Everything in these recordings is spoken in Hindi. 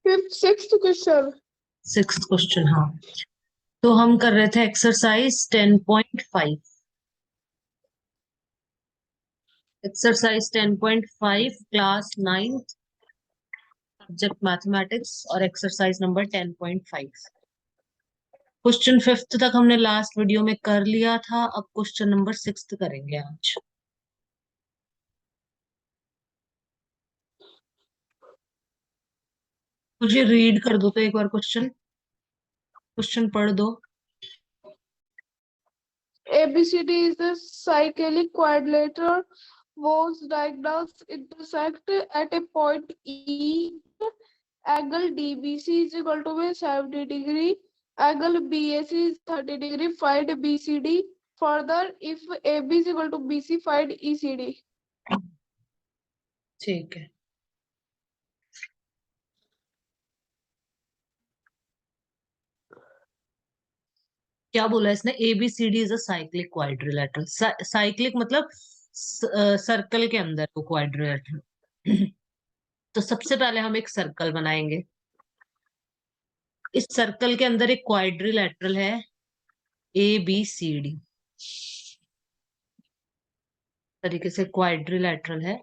Fifth sixth question. Sixth question, हाँ। तो हम कर रहे थे exercise 10.5। Exercise 10.5 class 9th, subject mathematics, और एक्सरसाइज नंबर 10.5। क्वेश्चन फिफ्थ तक हमने लास्ट वीडियो में कर लिया था। अब क्वेश्चन नंबर सिक्स्थ करेंगे आज। मुझे रीड कर दो तो एक बार क्वेश्चन क्वेश्चन पढ़ दो। ABCD is a cyclic quadrilateral whose diagonals intersect at a point E. Angle DBC is equal to 70 degree. Angle BAC is 30 degree. Find BCD. Further, if AB is equal to BC, find ECD. ठीक है। क्या बोला इसने? ABCD is a cyclic quadrilateral. Cyclic मतलब सर्कल के अंदर वो क्वाड्रिलेटरल। तो सबसे पहले हम एक सर्कल बनाएंगे। इस सर्कल के अंदर एक क्वाड्रिलेटरल है ABCD। तरीके से क्वाड्रिलेटरल है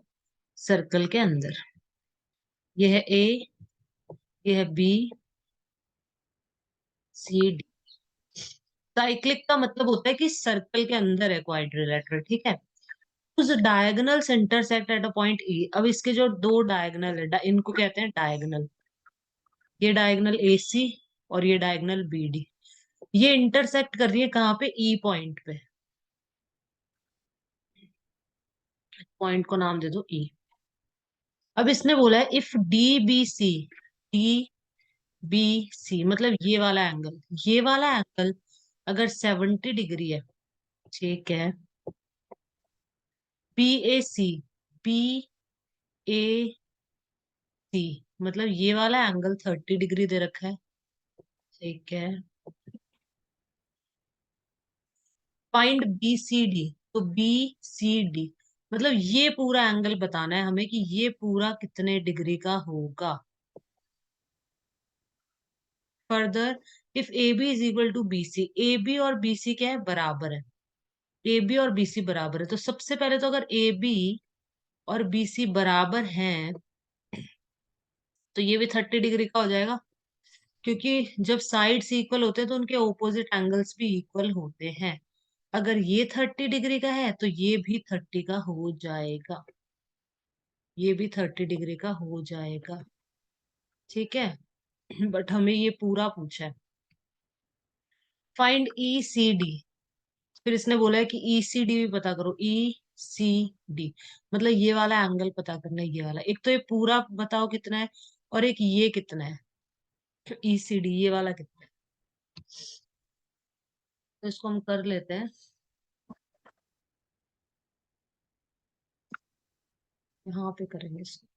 सर्कल के अंदर। ये है A, ये है BCD। साइक्लिक का मतलब होता है कि सर्कल के अंदर है क्वाड्रिलेटरल, ठीक है। उस diagonal intersect at a point E। अब इसके जो दो डायगोनल है, इनको कहते हैं डायगोनल। ये डायगोनल AC और ये डायगोनल BD। ये इंटरसेक्ट कर रही है कहाँ पे? E पॉइंट पे। पॉइंट को नाम दे दो E। अब इसने बोला है इफ DBC मतलब ये वाला एंगल अगर 70 डिग्री है, ठीक है। BAC मतलब ये वाला एंगल 30 डिग्री दे रखा है, ठीक है। Find BCD। तो BCD मतलब ये पूरा एंगल बताना है हमें कि ये पूरा कितने डिग्री का होगा। Further, if AB is equal to BC। AB और BC क्या है? बराबर है। AB और BC बराबर है, तो सबसे पहले तो अगर AB और BC बराबर हैं तो ये भी 30 डिग्री का हो जाएगा, क्योंकि जब साइड्स इक्वल होते हैं तो उनके ऑपोजिट एंगल्स भी इक्वल होते हैं। अगर ये 30 डिग्री का है तो ये भी 30 का हो जाएगा। ये भी 30 डिग्री का हो जाएगा, ठीक है। बट हमें ये पूरा पूछा है। Find ECD। फिर इसने बोला है कि ECD भी पता करो। ECD मतलब ये वाला एंगल पता करना है, ये वाला। एक तो ये पूरा बताओ कितना है, और एक ये कितना है। ECD ये वाला कितना है, तो इसको हम कर लेते हैं। यहाँ पे करेंगे इसको।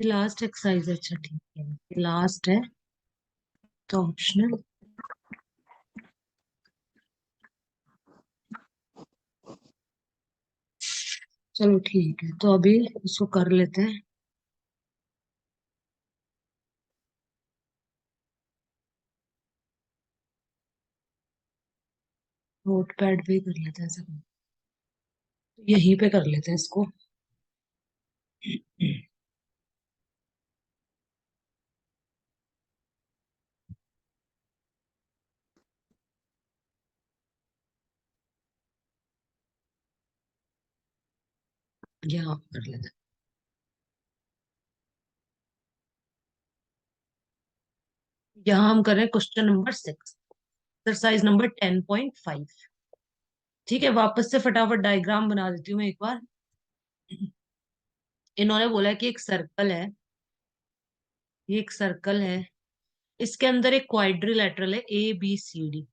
लास्ट एक्सरसाइज, अच्छा ठीक है, लास्ट है तो ऑप्शनल। चलो ठीक है, तो अभी इसको कर लेते हैं। नोट पैड पे कर लेते हैं सब। यहीं पे कर लेते हैं इसको। यहाँ पे कर लेते हैं। यहाँ हम कर रहे हैं क्वेश्चन नंबर 6, एक्सरसाइज नंबर 10.5। ठीक है, वापस से फटाफट डायग्राम बना देती हूँ मैं एक बार। इन्होंने बोला कि एक सर्कल है, ये एक सर्कल है, इसके अंदर एक क्वाड्रिलेटरल है ABCD।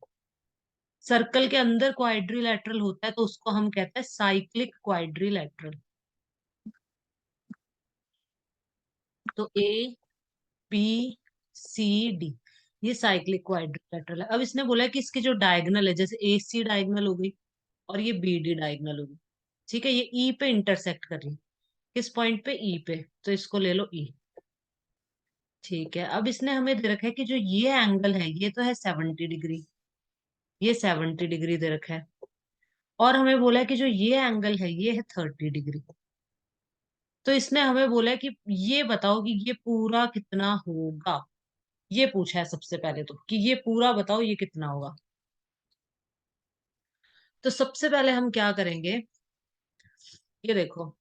सर्कल के अंदर क्वाड्रिलेटरल होता है तो उसको हम कहते हैं साइक्लिक क्वाड्रिलेटरल। तो ए बी सी डी, ये साइक्लिक क्वाड्रिलेटरल है। अब इसने बोला है कि इसके जो डायगनल है, जैसे ए सी डायगनल हो गई और ये बी डी डायगनल हो गई, ठीक है, ये ई पे इंटरसेक्ट कर रही है। किस पॉइंट पे? ई पे, तो इसको ले लो ई। ठीक है, अब इसने हमें दे रखा है कि जो ये एंगल है ये तो है 70 डिग्री, ये 70 डिग्री दे रखा है, और हमें बोला है कि जो ये एंगल है ये है 30 डिग्री। तो इसने हमें बोला है कि ये बताओ कि ये पूरा कितना होगा, ये पूछा है सबसे पहले तो, कि ये पूरा बताओ ये कितना होगा। तो सबसे पहले हम क्या करेंगे, ये देखो,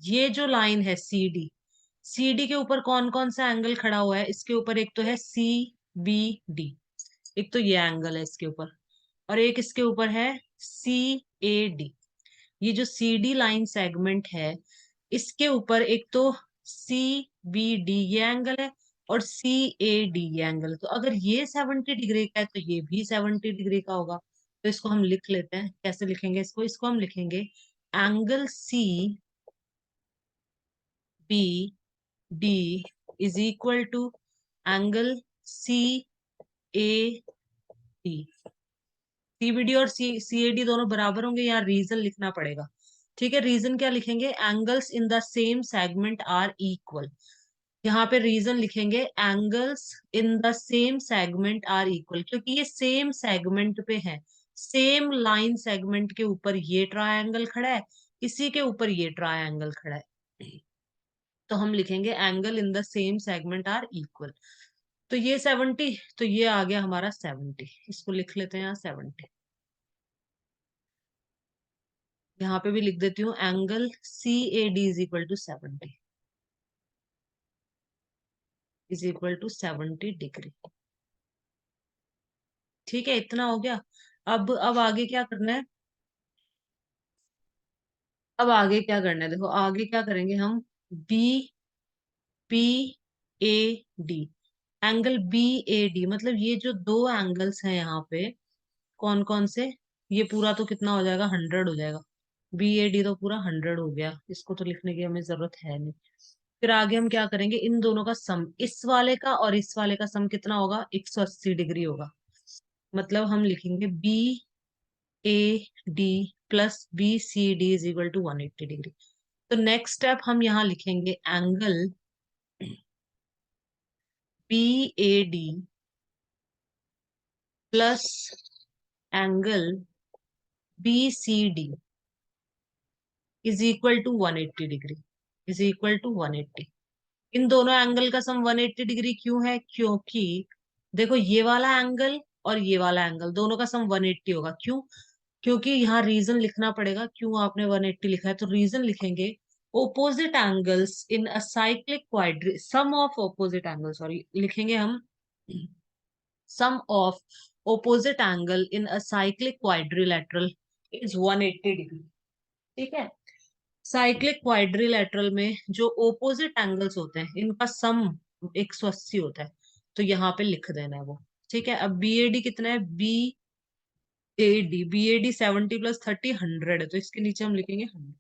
ये जो लाइन है सी डी, सी डी के ऊपर कौन कौन सा एंगल खड़ा हुआ है? इसके ऊपर एक तो है सी बी डी, एक तो ये एंगल है इसके ऊपर, और एक इसके ऊपर है सी ए डी। ये जो सी डी लाइन सेगमेंट है, इसके ऊपर एक तो सी बी डी ये एंगल है, और सी ए डी ये एंगल है। तो अगर ये 70 डिग्री का है तो ये भी 70 डिग्री का होगा। तो इसको हम लिख लेते हैं, कैसे लिखेंगे इसको? इसको हम लिखेंगे angle C B D is equal to angle C A D. CBD और सीएडी दोनों बराबर होंगे, यहाँ रीजन लिखना पड़ेगा। ठीक है, रीजन क्या लिखेंगे? Angles in the same segment are equal. यहाँ पे रीजन लिखेंगे angles in the same segment are equal, क्योंकि ये सेम सेगमेंट पे है, सेम लाइन सेगमेंट के ऊपर ये ट्रायंगल खड़ा है, इसी के ऊपर ये ट्रायंगल खड़ा है। तो हम लिखेंगे angle in the same segment are equal. तो ये 70, तो ये आ गया हमारा 70, इसको लिख लेते हैं यहाँ 70। यहाँ पे भी लिख देती हूँ angle C A D is equal to 70, is equal to 70 degree. ठीक है, इतना हो गया। अब आगे क्या करना है? अब आगे क्या करना है, देखो आगे क्या करेंगे हम, B P A D, angle B A D, मतलब ये जो दो एंगल्स हैं यहाँ पे, कौन कौन से? ये पूरा तो कितना हो जाएगा? 100 हो जाएगा। बी ए डी तो पूरा 100 हो गया, इसको तो लिखने की हमें जरूरत है नहीं। फिर आगे हम क्या करेंगे, इन दोनों का सम, इस वाले का और इस वाले का सम कितना होगा? 180 डिग्री होगा। मतलब हम लिखेंगे B A D plus B C D is equal to 180 degree. तो नेक्स्ट स्टेप हम यहाँ लिखेंगे angle B A D plus angle B C D is equal to 180 degree, is equal to 180। इन दोनों एंगल का सम 180 डिग्री क्यों है? क्योंकि देखो ये वाला एंगल और ये वाला एंगल दोनों का सम 180 होगा। क्यों? क्योंकि यहाँ रीजन लिखना पड़ेगा, क्यों आपने 180 लिखा है, तो रीजन लिखेंगे opposite angles in a cyclic quadri, sum of opposite angle, sorry लिखेंगे हम sum of opposite angle in a cyclic quadrilateral is 180 degree. ठीक है, साइक्लिक क्वाड्रिलेटरल में जो ओपोजिट एंगल्स होते हैं इनका सम 180 होता है, तो यहाँ पे लिख देना है वो। ठीक है, अब बी ए डी कितना है? बी ए डी 70 प्लस 30 100 है, तो इसके नीचे हम लिखेंगे 100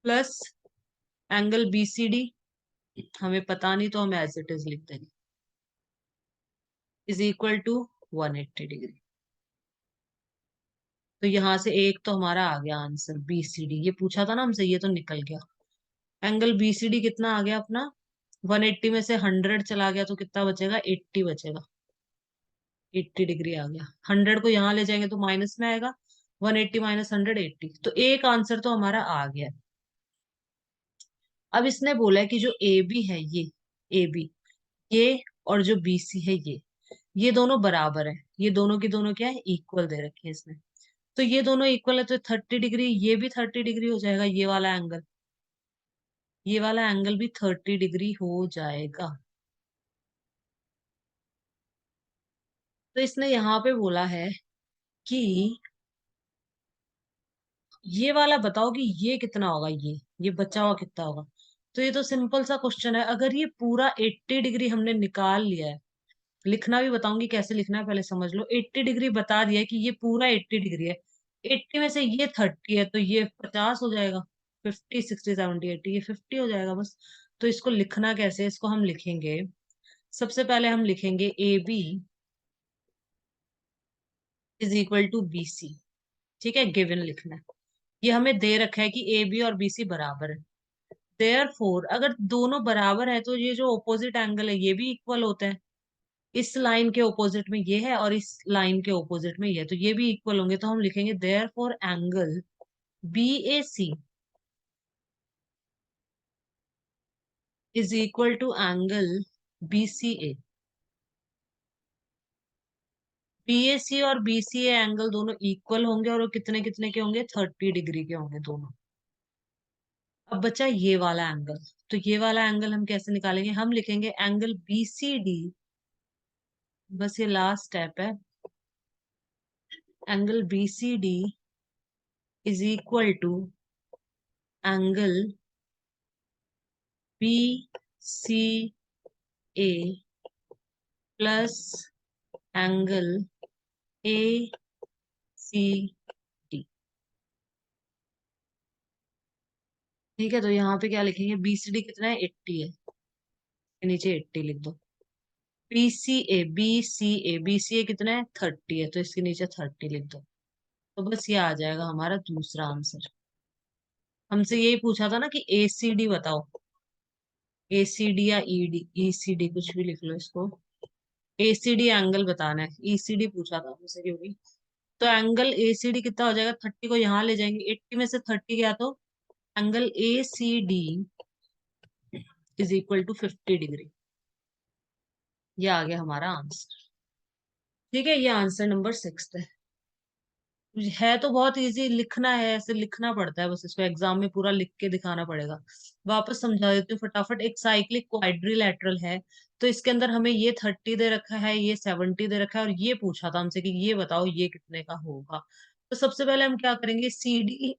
plus angle B C D, हमें पता नहीं तो हम एज इट इज लिख देंगे, इज इक्वल टू 180 डिग्री। तो यहाँ से एक तो हमारा आ गया आंसर बी सी डी, ये पूछा था ना हमसे, ये तो निकल गया। एंगल बी सी डी कितना आ गया अपना? 180 में से 100 चला गया तो कितना बचेगा? 80 बचेगा। 80 डिग्री आ गया। 100 को यहाँ ले जाएंगे तो माइनस में आएगा, 180 माइनस 100 80, तो एक आंसर तो हमारा आ गया। अब इसने बोला है कि जो ए बी है ए बी ये और जो बी सी है ये दोनों बराबर है, ये दोनों की दोनों क्या है? इक्वल दे रखी है इसने। तो ये दोनों इक्वल है तो 30 डिग्री, ये भी 30 डिग्री हो जाएगा, ये वाला एंगल, ये वाला एंगल भी 30 डिग्री हो जाएगा। तो इसने यहाँ पे बोला है कि ये वाला बताओ कि ये कितना होगा, ये बचा हुआ कितना होगा। तो ये तो सिंपल सा क्वेश्चन है, अगर ये पूरा 80 डिग्री हमने निकाल लिया है, लिखना भी बताऊंगी कैसे लिखना है, पहले समझ लो। 80 डिग्री बता दिया है कि ये पूरा 80 डिग्री है, 80 में से ये 30 है तो ये 50 हो जाएगा, 50 60 70 80, ये 50 हो जाएगा बस। तो इसको लिखना कैसे, इसको हम लिखेंगे, सबसे पहले हम लिखेंगे A B is equal to B C. ठीक है, गिवन लिखना है। ये हमें दे रखा है कि ए बी और बी सी बराबर है। देयरफॉर अगर दोनों बराबर है तो ये जो ऑपोजिट एंगल है ये भी इक्वल होता है। इस लाइन के ऑपोजिट में ये है और इस लाइन के ऑपोजिट में ये है, तो ये भी इक्वल होंगे। तो हम लिखेंगे therefore angle B A C is equal to angle B C A. B A C और बी सी ए एंगल दोनों इक्वल होंगे और वो कितने कितने के होंगे, 30 डिग्री के होंगे दोनों। अब बचा ये वाला एंगल, तो ये वाला एंगल हम कैसे निकालेंगे, हम लिखेंगे एंगल बी सी डी, बस ये लास्ट स्टेप है। Angle B C D is equal to angle B C A plus angle A C D. ठीक है, तो यहाँ पे क्या लिखेंगे, बी सी डी कितना है, 80 है, नीचे 80 लिख दो। B C A, B C A, B C ए कितना है, 30 है, तो इसके नीचे 30 लिख दो। तो बस ये आ जाएगा हमारा दूसरा आंसर। हमसे यही पूछा था ना कि ए सी डी बताओ, ए सी डी या ई डी, ई सी डी कुछ भी लिख लो इसको। ए सी डी एंगल बताना है, ई सी डी पूछा था हमसे क्योंकि, तो एंगल ए सी डी कितना हो जाएगा, 30 को यहाँ ले जाएंगे, 80 में से 30 गया तो angle A C D is equal to 50 degree. ये आ गया हमारा आंसर। ठीक है, ये आंसर नंबर 6 है। तो बहुत इजी, लिखना है, ऐसे लिखना पड़ता है बस, इसको एग्जाम में पूरा लिख के दिखाना पड़ेगा। वापस समझा देती हूँ फटाफट। एक साइक्लिक क्वाड्रिलैटरल है, तो इसके अंदर हमें ये 30 दे रखा है, ये 70 दे रखा है, और ये पूछा था हमसे कि ये बताओ ये कितने का होगा। तो सबसे पहले हम क्या करेंगे, सी डी,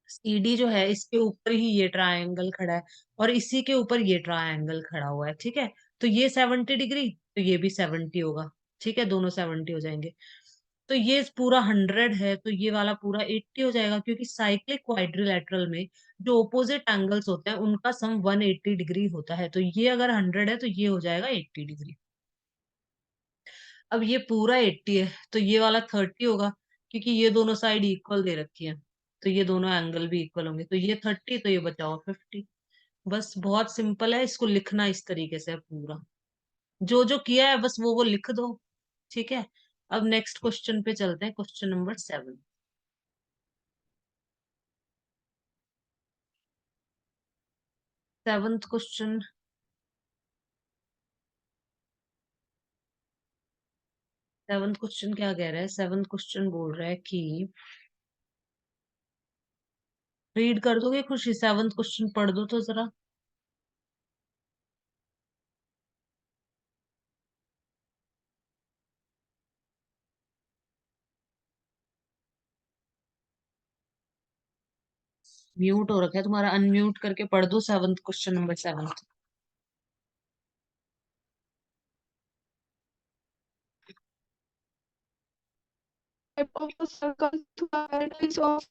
सी डी जो है इसके ऊपर ही ये ट्रायंगल खड़ा है और इसी के ऊपर ये ट्रायंगल खड़ा हुआ है। ठीक है, तो ये 70 डिग्री, तो ये भी 70 होगा। ठीक है, दोनों 70 हो जाएंगे। तो ये पूरा 100 है, तो ये वाला पूरा 80 हो जाएगा, क्योंकि साइक्लिक क्वाड्रिलैटरल में जो ओपोजिट एंगल्स होते हैं उनका सम 180 डिग्री होता है। तो ये अगर 100 है तो ये हो जाएगा 80 डिग्री। अब ये पूरा 80 है तो ये वाला 30 होगा, क्योंकि ये दोनों साइड इक्वल दे रखी है, तो ये दोनों एंगल भी इक्वल होंगे, तो ये 30 तो ये बचाओ 50। बस बहुत सिंपल है, इसको लिखना इस तरीके से है पूरा, जो जो किया है बस वो लिख दो। ठीक है, अब नेक्स्ट क्वेश्चन पे चलते हैं, question number 7। Seventh question, seventh question क्या कह रहा है, सेवंथ क्वेश्चन बोल रहा है कि, रीड कर दोगे खुशी, सेवंथ क्वेश्चन पढ़ दो तो जरा। म्यूट हो रखा है तुम्हारा, अनम्यूट करके पढ़ दो seventh question number 7। type of the circle to the vertex of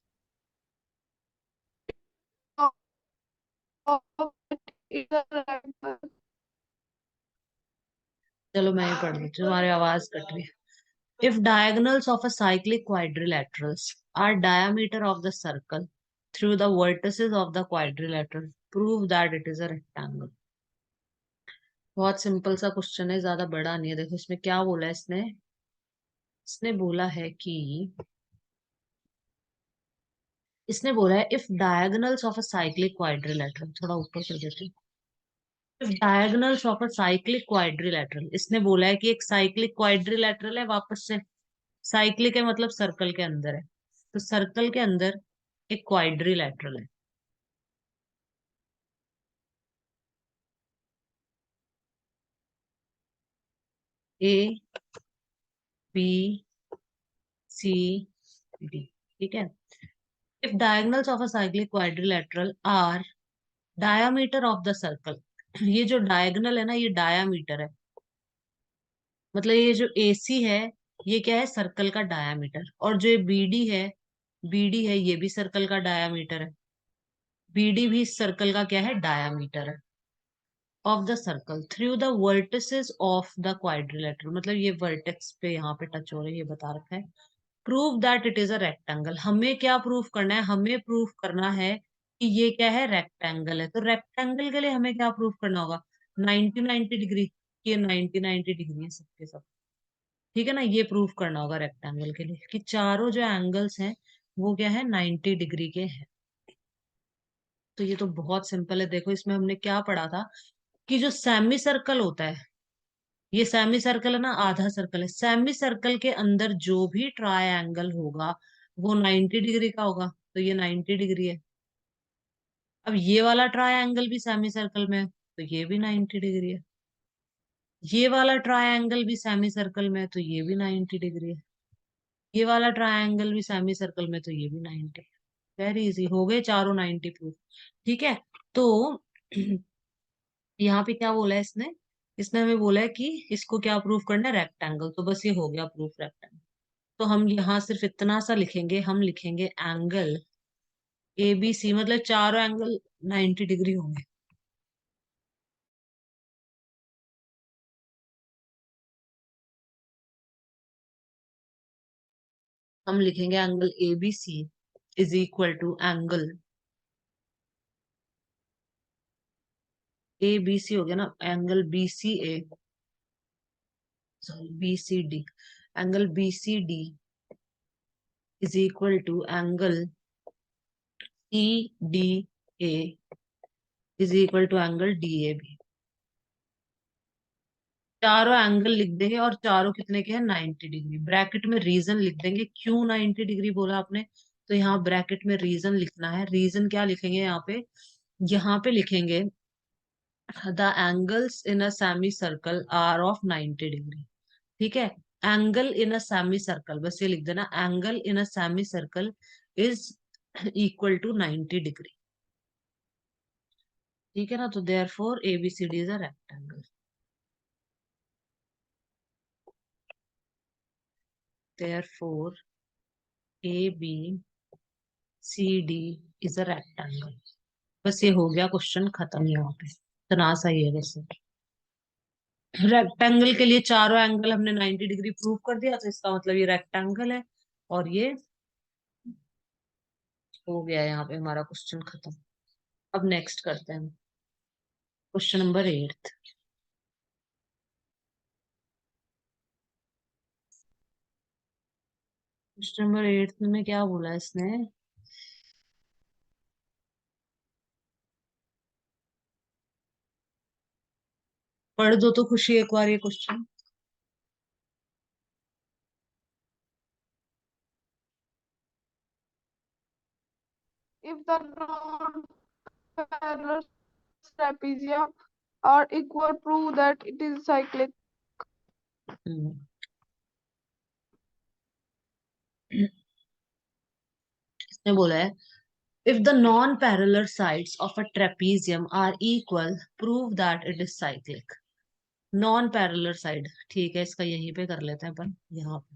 either rectangle. चलो मैं ही पढ़ देती हूँ, तुम्हारी आवाज कट रही है। If diagonals of a cyclic quadrilaterals are diameter of the circle through the vertices of the quadrilateral, prove that it is a rectangle। बहुत सिंपल सा क्वेश्चन है, ज्यादा बड़ा नहीं है। देखो इसमें क्या बोला है इसने, इसने बोला है कि, इसने बोला है if diagonals of a cyclic quadrilateral, थोड़ा ऊपर कर देते हैं। If diagonals of a cyclic quadrilateral, इसने बोला है कि एक साइक्लिक क्वाड्रिलेटरल है, वापस से साइक्लिक है मतलब सर्कल के अंदर है, तो सर्कल के अंदर एक क्वाड्रिलेटरल है। A B C D. ठीक है, if diagonals of a cyclic quadrilateral are diameter of the circle, ये जो डायगोनल है ना ये डायामीटर है, मतलब ये जो AC है ये क्या है, सर्कल का डायामीटर, और जो ये BD है, BD है ये भी सर्कल का डायामीटर है। BD भी इस सर्कल का क्या है, डायामीटर है of the circle through the vertices of the quadrilateral, मतलब ये वर्टेक्स पे यहाँ पे टच हो रहे हैं, ये बता रखा है। Prove that it is a rectangle, हमें क्या प्रूफ करना है, हमें प्रूफ करना है कि ये क्या है, रेक्टेंगल है। तो रेक्टेंगल के लिए हमें क्या प्रूफ करना होगा, 90-90 डिग्री, ये 90-90 डिग्री है सबके सब, ठीक है ना। ये प्रूफ करना होगा रेक्टेंगल के लिए कि चारों जो एंगल्स हैं वो क्या है, 90 डिग्री के हैं। तो ये तो बहुत सिंपल है। देखो इसमें हमने क्या पढ़ा था कि जो सेमी सर्कल होता है, ये सेमी सर्कल है ना, आधा सर्कल है, सेमी सर्कल के अंदर जो भी ट्रायंगल होगा वो 90 डिग्री का होगा, तो ये 90 डिग्री है। अब ये वाला ट्रायंगल भी सेमी सर्कल में है, तो ये भी 90 डिग्री है। ये वाला ट्रायंगल भी सेमी सर्कल में है, तो ये भी 90 डिग्री है। ये वाला ट्रायंगल भी सेमी सर्कल में, तो ये भी 90। वेरी इजी, हो गए चारों 90 प्रूफ। ठीक है। तो यहाँ पे क्या बोला है इसने, इसने हमें बोला है कि इसको क्या प्रूफ करना है, रेक्टेंगल, तो बस ये हो गया प्रूफ रेक्टेंगल। तो हम यहाँ सिर्फ इतना सा लिखेंगे, हम लिखेंगे एंगल ABC, मतलब चारों एंगल 90 डिग्री होंगे। हम लिखेंगे angle ABC is equal to angle ABC हो गया ना, angle BCA, sorry BCD, angle BCD is equal to angle CDA is equal to angle DAB। चारों एंगल लिख देंगे और चारों कितने के हैं, 90 डिग्री। ब्रैकेट में रीजन लिख देंगे, क्यों 90 डिग्री बोला आपने, तो यहाँ ब्रैकेट में रीजन लिखना है। रीजन क्या लिखेंगे यहाँ पे, यहाँ पे लिखेंगे the angles in a semicircle are of 90 degree. ठीक है, angle in a semicircle, बस ये लिख देना, angle in a semicircle is equal to 90 degree. ठीक है ना, तो therefore ABCD is a rectangle. Therefore ABCD is a rectangle. बस ये हो गया, क्वेश्चन खत्म यहाँ पे। इतना सही है वैसे। रेक्टेंगल के लिए चारों एंगल हमने 90 डिग्री प्रूव कर दिया, तो इसका मतलब ये रेक्टेंगल है। और ये हो गया यहाँ पे हमारा क्वेश्चन खत्म। अब नेक्स्ट करते हैं क्वेश्चन नंबर 8। क्वेश्चन नंबर 8 में क्या बोला इसने, पढ़ दो तो खुशी एक बार ये question. If the non-parallel trapezium are equal, prove that it is cyclic. इसने बोला है if the non-parallel sides of a trapezium are equal, prove that it is cyclic। Non parallel side, ठीक है, इसका यहीं पे कर लेते हैं अपन, यहाँ पे।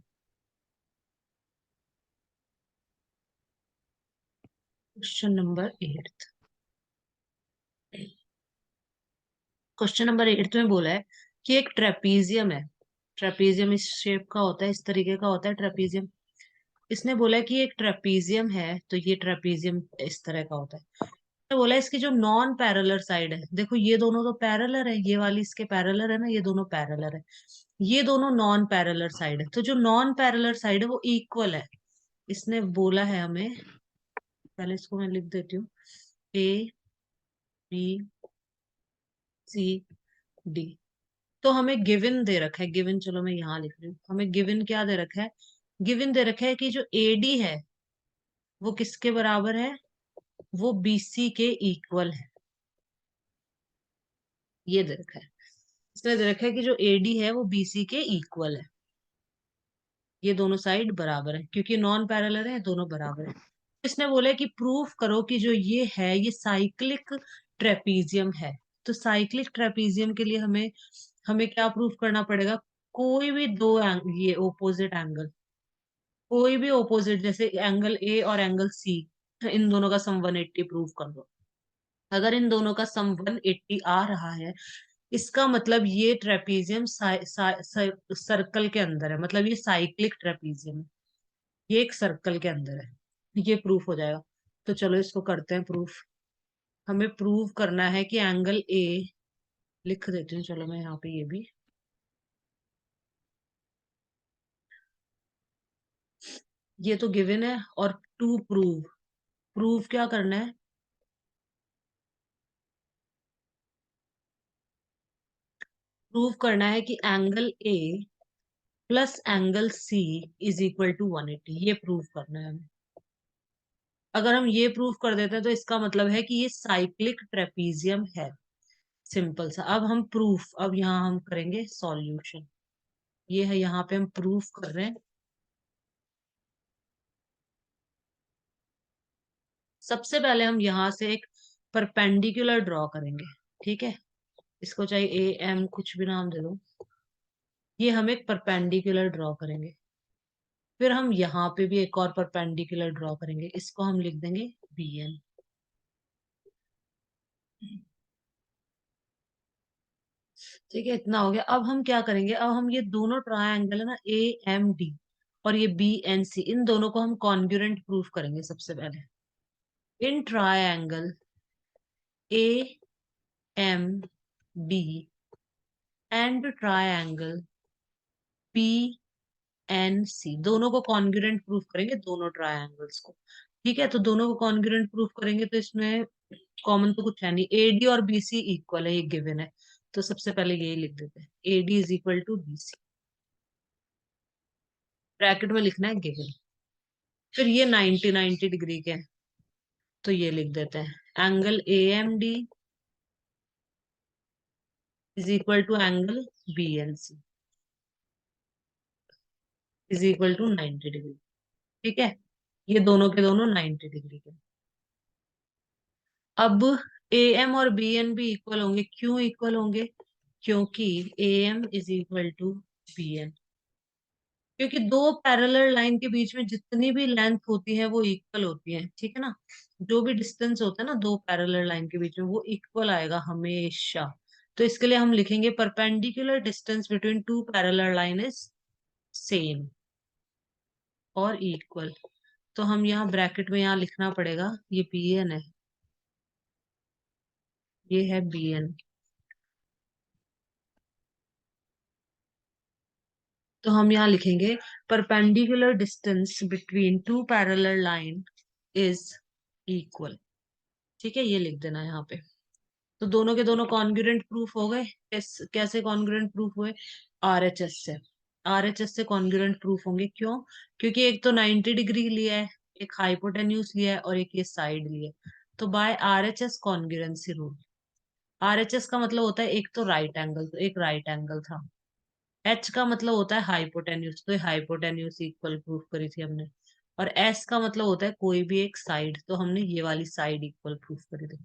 क्वेश्चन नंबर 8, क्वेश्चन नंबर 8 में बोला है कि एक ट्रेपीजियम है। ट्रेपीजियम इस शेप का होता है, इस तरीके का होता है ट्रेपीजियम। इसने बोला है कि एक ट्रेपीजियम है, तो ये ट्रेपीजियम इस तरह का होता है। तो बोला है इसकी जो नॉन पैरेलल साइड है, देखो ये दोनों तो पैरेलल है, ये वाली इसके पैरेलल है ना, ये दोनों पैरेलल है। ये दोनों नॉन पैरेलल साइड है, तो जो नॉन पैरेलल साइड है वो इक्वल है। इसने बोला है हमें, पहले इसको मैं लिख देती हूँ, ABCD। तो हमें गिवन दे रखा है, गिवन, चलो मैं यहाँ लिख रही हूँ, हमें गिवन क्या दे रखा है, गिवन दे रखा है कि जो AD है वो किसके बराबर है, वो BC के इक्वल है। ये दे रखा है, इसने दे रखा है कि जो AD है वो BC के इक्वल है। ये दोनों साइड बराबर है, क्योंकि नॉन पैरेलल है, दोनों बराबर है। इसने बोला है कि प्रूफ करो कि जो ये है ये साइक्लिक ट्रेपीजियम है। तो साइक्लिक ट्रेपीजियम के लिए हमें हमें क्या प्रूफ करना पड़ेगा, कोई भी दो ये ओपोजिट एंगल, कोई भी ओपोजिट, जैसे एंगल A और एंगल C, इन दोनों का सम 180 प्रूव कर दो। अगर इन दोनों का सम 180 आ रहा है, इसका मतलब ये ट्रेपीजियम सर्कल के अंदर है, मतलब ये साइक्लिक ट्रेपीजियम है, ये एक सर्कल के अंदर है। ये प्रूफ हो जाएगा। तो चलो इसको करते हैं प्रूफ। हमें प्रूव करना है कि एंगल ए, लिख देती हूँ चलो मैं यहाँ पे ये भी, ये तो गिवन है। और टू प्रूव, प्रूव क्या करना है, प्रूव करना है कि angle A plus angle C is equal to 180, ये प्रूव करना है हमें। अगर हम ये प्रूव कर देते हैं तो इसका मतलब है कि ये साइक्लिक ट्रेपीजियम है। सिंपल सा। अब हम प्रूफ, अब यहाँ हम करेंगे सॉल्यूशन। ये है, यहाँ पे हम प्रूफ कर रहे हैं। सबसे पहले हम यहाँ से एक परपेंडिकुलर ड्रॉ करेंगे, ठीक है। इसको चाहे ए एम कुछ भी नाम दे दो। ये हम एक परपेंडिकुलर ड्रॉ करेंगे। फिर हम यहाँ पे भी एक और परपेंडिकुलर ड्रॉ करेंगे, इसको हम लिख देंगे बी एन। ठीक है, इतना हो गया। अब हम क्या करेंगे, अब हम ये दोनों ट्रायंगल है ना, ए एम डी और ये बी एन सी, इन दोनों को हम कॉन्ग्रुएंट प्रूफ करेंगे सबसे पहले। In triangle A M D and triangle B N C, दोनों को कॉन्ग्रुएंट प्रूफ करेंगे, दोनों ट्रायंगल्स को। ठीक है, तो दोनों को कॉन्ग्रुएंट प्रूफ करेंगे तो इसमें कॉमन तो कुछ है नहीं, एडी और बीसी इक्वल है, ये गिवन है। तो सबसे पहले यही लिख देते हैं, AD is equal to BC, bracket में लिखना है गिवन। फिर ये 90 डिग्री के हैं, तो ये लिख देते हैं angle A M D is equal to angle B N C is equal to 90 degree. ठीक है, ये दोनों के दोनों 90 डिग्री के। अब ए एम और बी एन भी इक्वल होंगे। क्यों इक्वल होंगे, क्योंकि A M is equal to B N, क्योंकि दो पैरेलल लाइन के बीच में जितनी भी लेंथ होती है वो इक्वल होती है, ठीक है ना। जो भी डिस्टेंस होता है ना दो पैरेलल लाइन के बीच में, वो इक्वल आएगा हमेशा। तो इसके लिए हम लिखेंगे perpendicular distance between two parallel line is same और इक्वल। तो हम यहाँ ब्रैकेट में यहाँ लिखना पड़ेगा, ये बी एन है, ये है बी एन। तो हम यहाँ लिखेंगे perpendicular distance between two parallel line is equal. ठीक है, ये लिख देना है यहाँ पे। तो दोनों के दोनों कॉन्ग्रुएंट प्रूफ हो गए। कैसे कॉन्ग्रुएंट प्रूफ हुए, आरएचएस से। आरएचएस से कॉन्ग्रुएंट प्रूफ होंगे, क्यों, क्योंकि एक तो 90 डिग्री लिया है, एक हाइपोटेन्यूज लिया है और एक ये साइड लिया है। तो by RHS congruency rule, RHS का मतलब होता है एक तो राइट एंगल, तो एक राइट एंगल था। एच का मतलब होता है हाइपोटेन्यूज, तो हाइपोटेन्यूज इक्वल प्रूफ करी थी हमने। और एस का मतलब होता है कोई भी एक साइड, तो हमने ये वाली साइड इक्वल प्रूफ करी थी।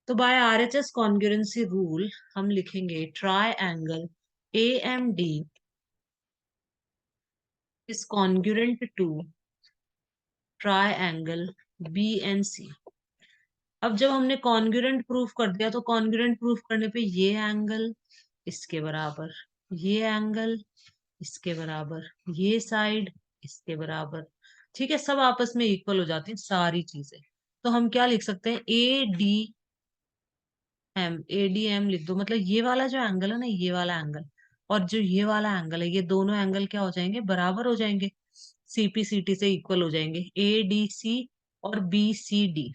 तो बाय आरएचएस कॉन्ग्रुएंसी रूल हम लिखेंगे triangle A M D is congruent to triangle B N C. अब जब हमने कॉन्ग्रुएंट प्रूफ कर दिया, तो कॉन्ग्रुएंट प्रूफ करने पे ये एंगल इसके बराबर, ये एंगल इसके बराबर, ये साइड इसके बराबर। ठीक है, सब आपस में इक्वल हो जाती हैं सारी चीजें। तो हम क्या लिख सकते हैं, A D M, A D M लिख दो, मतलब ये वाला जो एंगल है ना, ये वाला एंगल और जो ये वाला एंगल है, ये दोनों एंगल क्या हो जाएंगे, बराबर हो जाएंगे, सीपी सीटी से इक्वल हो जाएंगे, ए डी सी और बी सी डी।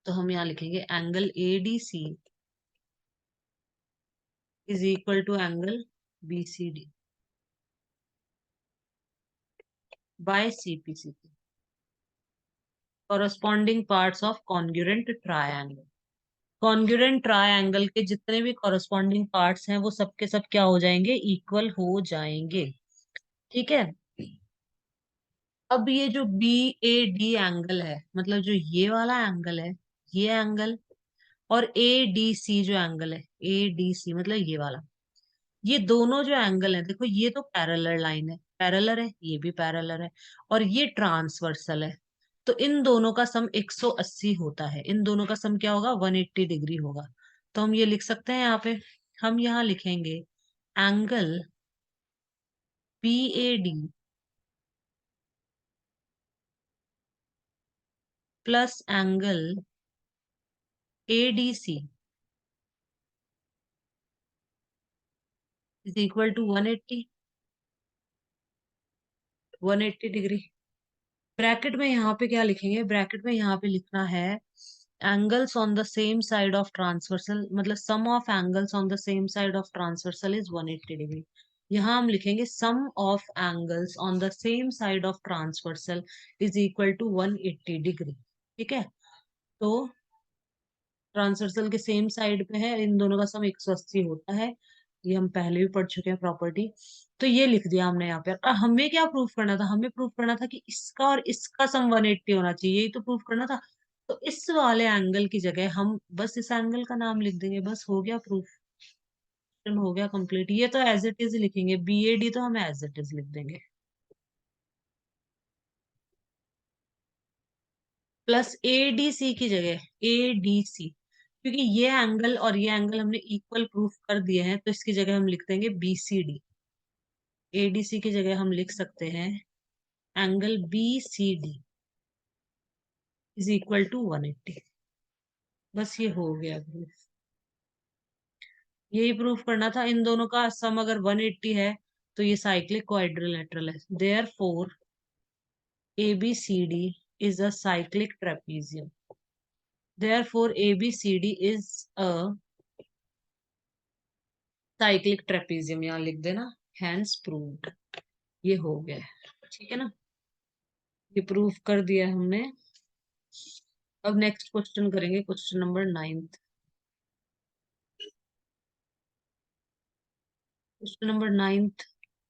तो हम यहाँ लिखेंगे angle A D C is equal to angle B C D by CP CT, corresponding parts of congruent triangle. Congruent triangle के जितने भी कॉरस्पॉन्डिंग पार्ट्स हैं वो सबके सब क्या हो जाएंगे, इक्वल हो जाएंगे। ठीक है, अब ये जो बी ए डी एंगल है, मतलब जो ये वाला एंगल है, ये एंगल, और ए डी सी जो एंगल है, ए डी सी मतलब ये वाला, ये दोनों जो एंगल है, देखो ये तो पैरेलल लाइन है, पैरेलल है, ये भी पैरेलल है, और ये ट्रांसवर्सल है। तो इन दोनों का सम 180 होता है, इन दोनों का सम क्या होगा, 180 डिग्री होगा। तो हम ये लिख सकते हैं यहाँ पे, हम यहाँ लिखेंगे angle PAD plus angle ADC is equal to 180 degree. Bracket में यहाँ पे क्या लिखेंगे, ब्रैकेट में यहाँ पे लिखना है angles on the same side of transversal, मतलब sum of angles on the same side of transversal is 180 degree. यहाँ हम लिखेंगे sum of angles on the same side of transversal is equal to 180 degree. ठीक है, तो ट्रांसवर्सल के सेम साइड पे है, इन दोनों का सम 180 होता है, ये हम पहले भी पढ़ चुके हैं प्रॉपर्टी। तो ये लिख दिया हमने यहाँ पे। और हमें क्या प्रूफ करना था, हमें प्रूफ करना था कि इसका और इसका सम 180 होना चाहिए, यही तो प्रूफ करना था। तो इस वाले एंगल की जगह हम बस इस एंगल का नाम लिख देंगे, बस हो गया प्रूफ, हो गया कंप्लीट। ये तो एज इट इज लिखेंगे, BAD तो हम एज इट इज लिख देंगे, प्लस ADC की जगह ADC, क्योंकि ये एंगल और ये एंगल हमने इक्वल प्रूफ कर दिए हैं, तो इसकी जगह हम लिख देंगे BCD। ADC की जगह हम लिख सकते हैं angle BCD is equal to 180। बस ये हो गया प्रूफ, यही प्रूफ करना था। इन दोनों का सम अगर 180 है तो ये साइक्लिक क्वाड्रिलेटरल है, therefore ABCD is a cyclic trapezium, therefore ABCD is a cyclic trapezium, यहाँ लिख देना, हैंस प्रूव्ड। ये हो गया है, ठीक है ना, ये प्रूफ कर दिया है हमने। अब नेक्स्ट क्वेश्चन करेंगे, क्वेश्चन नंबर 9। क्वेश्चन नंबर 9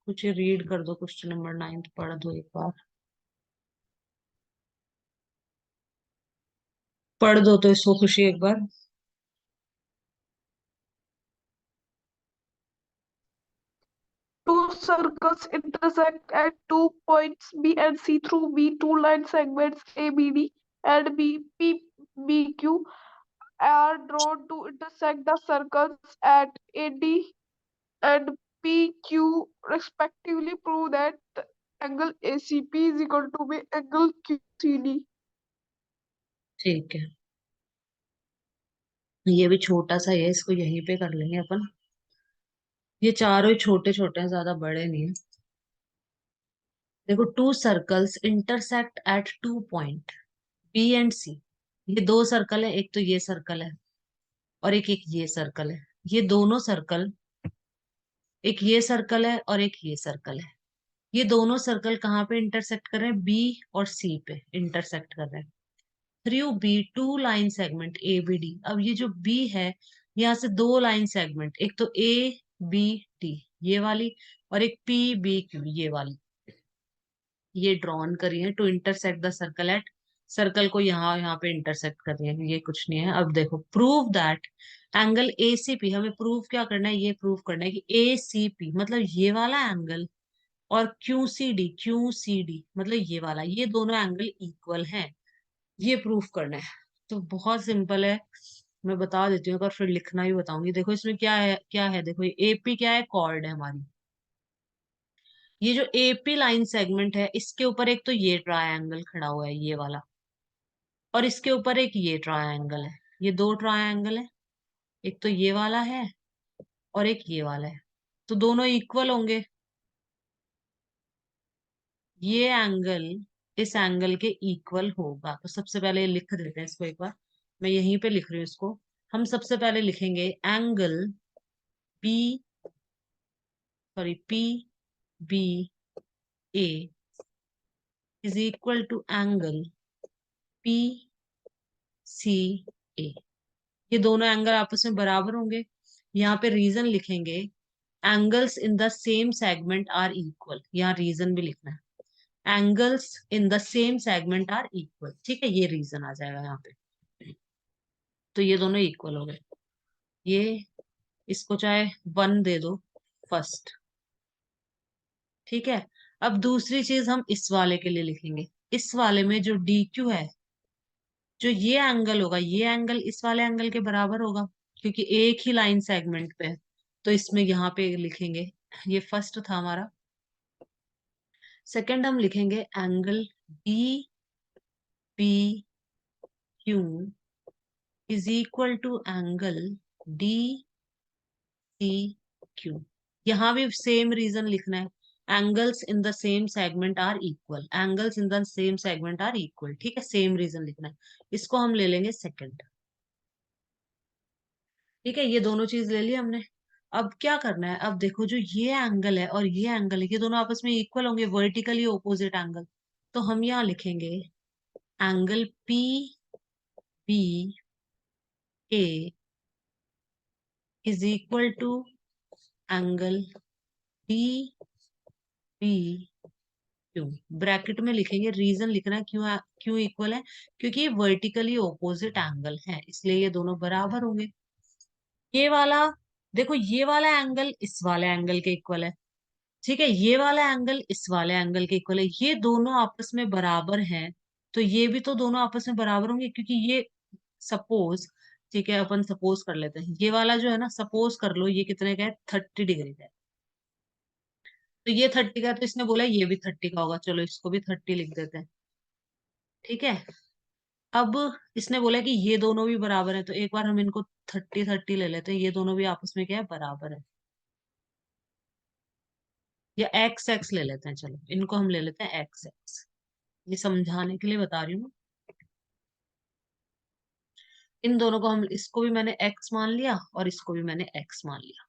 कुछ रीड कर दो, क्वेश्चन नंबर 9 पढ़ दो एक बार, पढ़ दो तो इसको खुशी एक बार। Two circles intersect at two points B and C through B. Two line segments ABD and BPBQ are drawn to intersect the circles at AD and PQ respectively. Prove that the angle ACP is equal to B angle QCD. ठीक है, ये भी छोटा सा है, इसको यहीं पे कर लेंगे अपन। ये चारों ही छोटे छोटे हैं, ज्यादा बड़े नहीं है। देखो, to circles intersect at two point B and C। ये दो सर्कल है, एक तो ये सर्कल है और एक एक ये सर्कल है। ये दोनों सर्कल, एक ये सर्कल है और एक ये सर्कल है, ये दोनों सर्कल कहाँ पे इंटरसेक्ट कर रहे हैं, B और C पे इंटरसेक्ट कर रहे हैं। Through B to line segment ABD। अब ये जो B है, यहाँ से दो लाइन सेगमेंट, एक तो ABD ये वाली और एक PBQ ये वाली, ये ड्रॉन करी है to intersect the circle at, circle को यहाँ यहाँ पे इंटरसेक्ट कर दिया है, ये कुछ नहीं है। अब देखो, प्रूव दैट एंगल ACP, हमें प्रूव क्या करना है, ये प्रूव करना है कि ACP मतलब ये वाला एंगल और QCD मतलब ये वाला, ये दोनों एंगल इक्वल हैं, ये प्रूफ करना है। तो बहुत सिंपल है, मैं बता देती हूँ, और फिर लिखना भी बताऊंगी। देखो इसमें क्या है, क्या है, देखो ये AP क्या है, कॉर्ड है हमारी। ये जो AP लाइन सेगमेंट है, इसके ऊपर एक तो ये ट्रायंगल खड़ा हुआ है ये वाला, और इसके ऊपर एक ये ट्रायंगल है, ये दो ट्रायंगल है, एक तो ये वाला है और एक ये वाला है, तो दोनों इक्वल होंगे। ये एंगल इस एंगल के इक्वल होगा, तो सबसे पहले लिख देते हैं इसको एक बार, मैं यहीं पे लिख रही हूँ इसको। हम सबसे पहले लिखेंगे angle B, sorry PBA is equal to angle PCA। ये दोनों एंगल आपस में बराबर होंगे। यहाँ पे रीजन लिखेंगे, angles in the same segment are equal, यहाँ रीजन भी लिखना है, angles in the same segment are equal, ठीक है, ये रीजन आ जाएगा यहाँ पे। तो ये दोनों इक्वल हो गए, ये इसको चाहे 1 दे दो फर्स्ट, ठीक है। अब दूसरी चीज हम इस वाले के लिए लिखेंगे, इस वाले में जो डी क्यू है, जो ये एंगल होगा, ये एंगल इस वाले एंगल के बराबर होगा, क्योंकि एक ही लाइन सेगमेंट पे है। तो इसमें यहाँ पे लिखेंगे, ये फर्स्ट था हमारा। सेकंड हम लिखेंगे angle D P Q is equal to angle D C Q. यहाँ भी सेम रीजन लिखना है, angles in the same segment are equal, angles in the same segment are equal, ठीक है, सेम रीजन लिखना है। इसको हम ले लेंगे सेकंड। ठीक है, ये दोनों चीज ले ली हमने। अब क्या करना है, अब देखो जो ये एंगल है और ये एंगल है, ये दोनों आपस में इक्वल होंगे, वर्टिकली ऑपोजिट एंगल। तो हम यहाँ लिखेंगे angle P B A is equal to angle D B Q. Bracket में लिखेंगे, रीजन लिखना है क्यों, क्यों इक्वल है, क्योंकि ये वर्टिकली ऑपोजिट एंगल है, इसलिए ये दोनों बराबर होंगे। ये वाला, देखो ये वाला एंगल इस वाले एंगल के इक्वल है, ठीक है, ये वाला एंगल इस वाले एंगल के इक्वल है, ये दोनों आपस में बराबर हैं। तो ये भी तो दोनों आपस में बराबर होंगे, क्योंकि ये सपोज, ठीक है, अपन सपोज कर लेते हैं, ये वाला जो है ना, सपोज कर लो ये कितने का है, 30 डिग्री का है। तो ये 30 का है, तो इसने बोला ये भी 30 का होगा, चलो इसको भी 30 लिख देते हैं। ठीक है, अब इसने बोला कि ये दोनों भी बराबर है, तो एक बार हम इनको 30 30 ले लेते हैं, ये दोनों भी आपस में क्या है, बराबर है। या एक्स एक्स ले लेते हैं, चलो इनको हम ले लेते हैं एक्स एक्स, ये समझाने के लिए बता रही हूँ। इन दोनों को हम, इसको भी मैंने एक्स मान लिया और इसको भी मैंने एक्स मान लिया,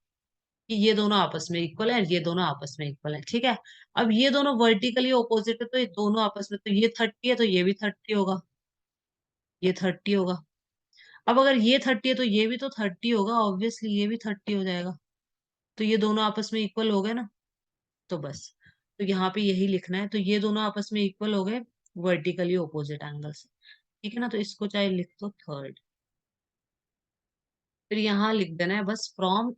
कि ये दोनों आपस में इक्वल है, ये दोनों आपस में इक्वल है। ठीक है, अब ये दोनों वर्टिकली ऑपोजिट है, तो ये दोनों आपस में, तो ये 30 है तो ये भी 30 होगा, ये 30 होगा। अब अगर ये 30 है तो ये भी तो 30 होगा, ऑब्वियसली ये भी 30 हो जाएगा। तो ये दोनों आपस में इक्वल हो गए ना, तो बस, तो यहाँ पे यही लिखना है, तो ये दोनों आपस में इक्वल हो गए वर्टिकली ऑपोजिट एंगल्स। ठीक है ना, तो इसको चाहे लिख दो थर्ड। फिर यहाँ लिख देना है बस, from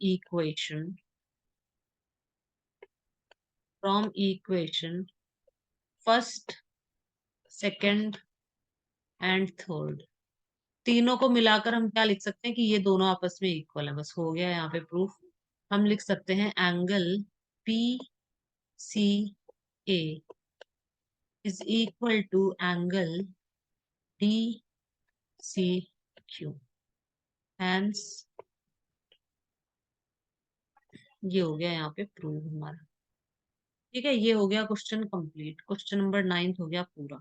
equation first second and third, तीनों को मिलाकर हम क्या लिख सकते हैं, कि ये दोनों आपस में इक्वल है, बस हो गया यहाँ पे प्रूफ। हम लिख सकते हैं angle P C A is equal to angle D C Q. Hence ये हो गया यहाँ पे प्रूव हमारा। ठीक है, ये हो गया क्वेश्चन कंप्लीट, क्वेश्चन नंबर 9 हो गया पूरा।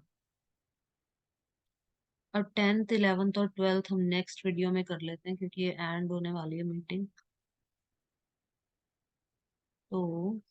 अब 10th 11th और 12th हम नेक्स्ट वीडियो में कर लेते हैं, क्योंकि ये एंड होने वाली है मीटिंग। तो